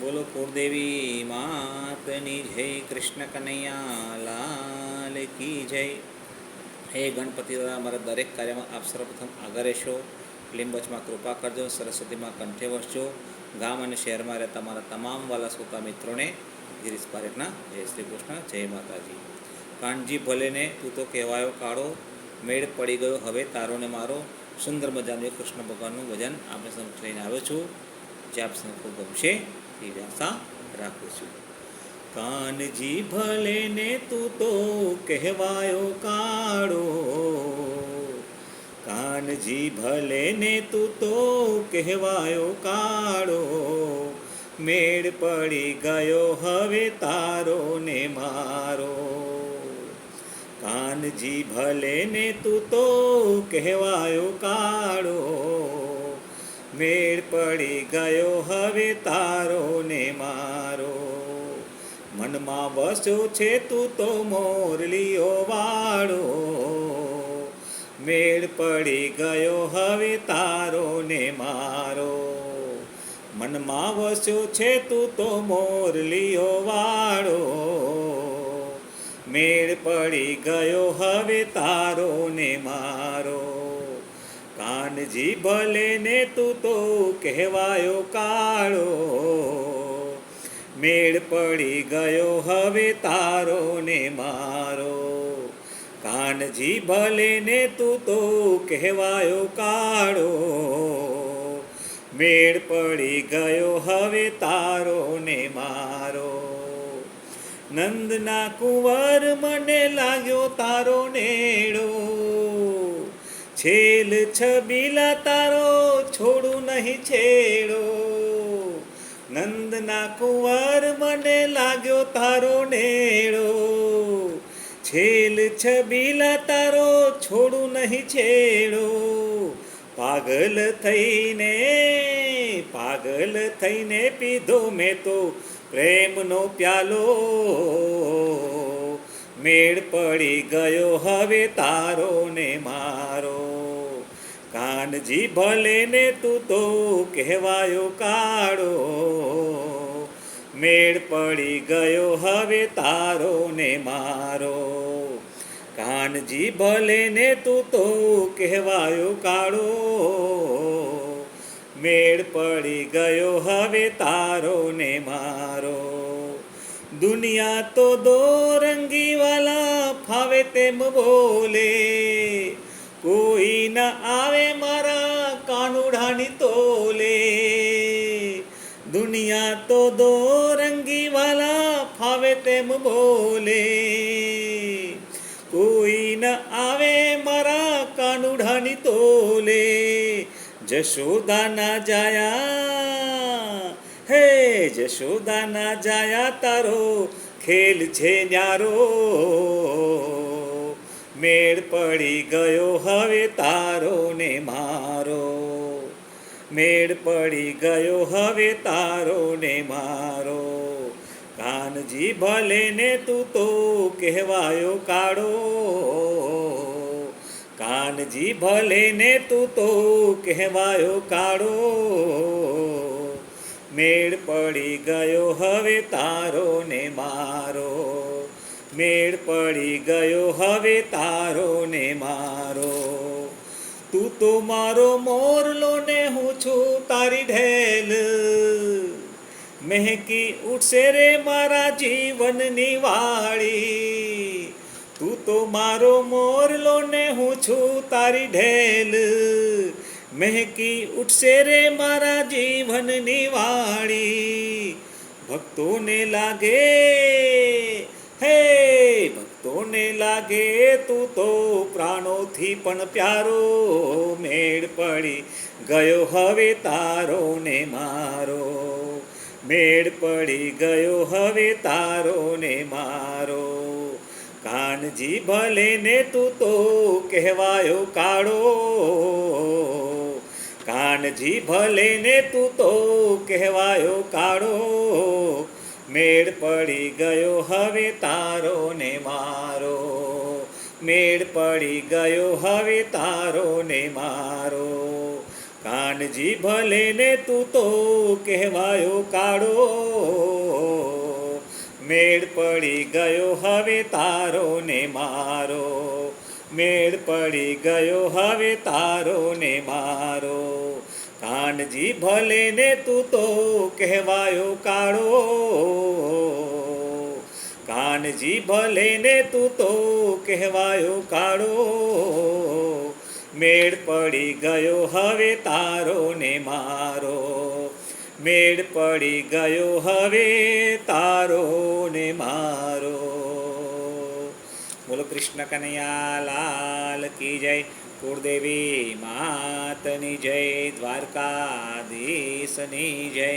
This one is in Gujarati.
બોલો કુળદેવી માતની જય, કૃષ્ણ કનૈયા લાલ કી જય. હે ગણપતિ દાદા, મારા દરેક કાર્યમાં આપ સર્વપ્રથમ આગળ રહેશો. લીંબચમાં કૃપા કરજો, સરસ્વતીમાં કંઠે વસજો. ગામ અને શહેરમાં રહેતા મારા તમામ વાલા શ્રોતા મિત્રોને ગિરીશ પારેખના જય શ્રી કૃષ્ણ, જય માતાજી. કાનજી ભલેને તું તો કહેવાયો કાળો, મેળ પડી ગયો હવે તારો ને મારો. સુંદર મજાનું કૃષ્ણ ભગવાનનું ભજન આપણે સમક્ષ લઈને આવ્યો છું, જે આપ સૌને ખૂબ ગમશે એવી આશા રાખું છું. કાનજી ભલે ને તું તો કહેવાયો કાળો, કાનજી ભલે ને તું તો કહેવાયો કાળો, મેળ પડી ગયો હવે તારો ને મારો. કાનજી ભલે ને તું તો કહેવાયો કાળો, મેળ પડી ગયો હવે તારો ને મારો. મનમાં વસ્યો છે તું તો મોરલીઓ વાળો, મેળ પડી ગયો હવે તારો ને મારો. મનમાં વસ્યો છે તું તો મોરલીઓ વાળો, મેળ પડી ગયો હવે તારો ને મારો. કાનજી ભલે ને તું તો કહેવાયો કાળો, મેળ પડી ગયો હવે તારો ને મારો. કાનજી ભલે ને તું તો કહેવાયો કાળો, મેળ પડી ગયો હવે તારો ને મારો. નંદના કુંવર મને લાગ્યો તારો નેડો, છેલ છબીલા તારો છોડું નહીં છેડો. નંદના કુંવર મને લાગ્યો તારો નેડો, છેલ છબીલા તારો છોડું નહીં છેડો. પાગલ થઈને પીધો મેં તો પ્રેમનો પ્યાલો, મેળ પડી ગયો હવે તારો ને મારો. કાનજી ભલે ને તું તો કહેવાયો કાળો, મેળ પડી ગયો હવે તારો ને મારો. કાનજી ભલે ને તું તો કહેવાયો કાળો, મેળ પડી ગયો હવે તારો ને મારો. દુનિયા તો દો રંગી વાલા ફાવે તેમ બોલે, કોઈ ન આવે મારા કાનુડાની તોલે. દુનિયા તો દો રંગી વાલા ફાવે તેમ બોલે, કોઈ ન આવે મારા કાનુડાની તોલે. જશોદા ના જાયા, હે જશોદા ના જાયા તારો ખેલ છે ન્યારો. મેળ પડી ગયો હવે તારો ને મારો, મેળ પડી ગયો હવે તારો ને મારો. કાનજી ભલે ને તું તો કહેવાયો કાળો, કાનજી ભલે ને તું તો કહેવાયો કાળો, મેળ પડી ગયો હવે તારો ને મારો. મેળ પડી ગયો હવે તારો ને મારો. તું તો મારો મોરલો ને હું છું તારી ઢેલ, મહેકી ઉઠશે રે મારા જીવનની વાળી. તું તો મારો મોરલો ને હું છું તારી ઢેલ, મહેકી ઉઠશે રે મારા જીવનની વાળી. ભક્તોને લાગે, હે ભક્તોને લાગે તું તો પ્રાણોથી પણ પ્યારો. મેળ પડી ગયો હવે તારો ને મારો, મેળ પડી ગયો હવે તારો ને મારો. કાનજી ભલે ને તું તો કહેવાયો કાળો, કાનજી ભલે ને તું તો કહેવાયો કાળો. મેળ પડી ગયો હવે તારો ને મારો, મેળ પડી ગયો હવે તારો ને મારો. કાનજી ભલે ને તું તો કહેવાયો કાળો, મેળ પડી ગયો હવે તારો ને મારો, મેળ પડી ગયો હવે તારો ને મારો. કાનજી ભલે ને તું તો કહેવાયો કાળો, કાનજી ભલે ને તું તો કહેવાયો કાળો, મેળ પડી ગયો હવે તારો ને મારો, મેળ પડી ગયો હવે તારો ને મારો. બોલો કૃષ્ણ કનૈયા લાલ કી જય. કુળદેવી માતની જય, દ્વારકાધીશની જય.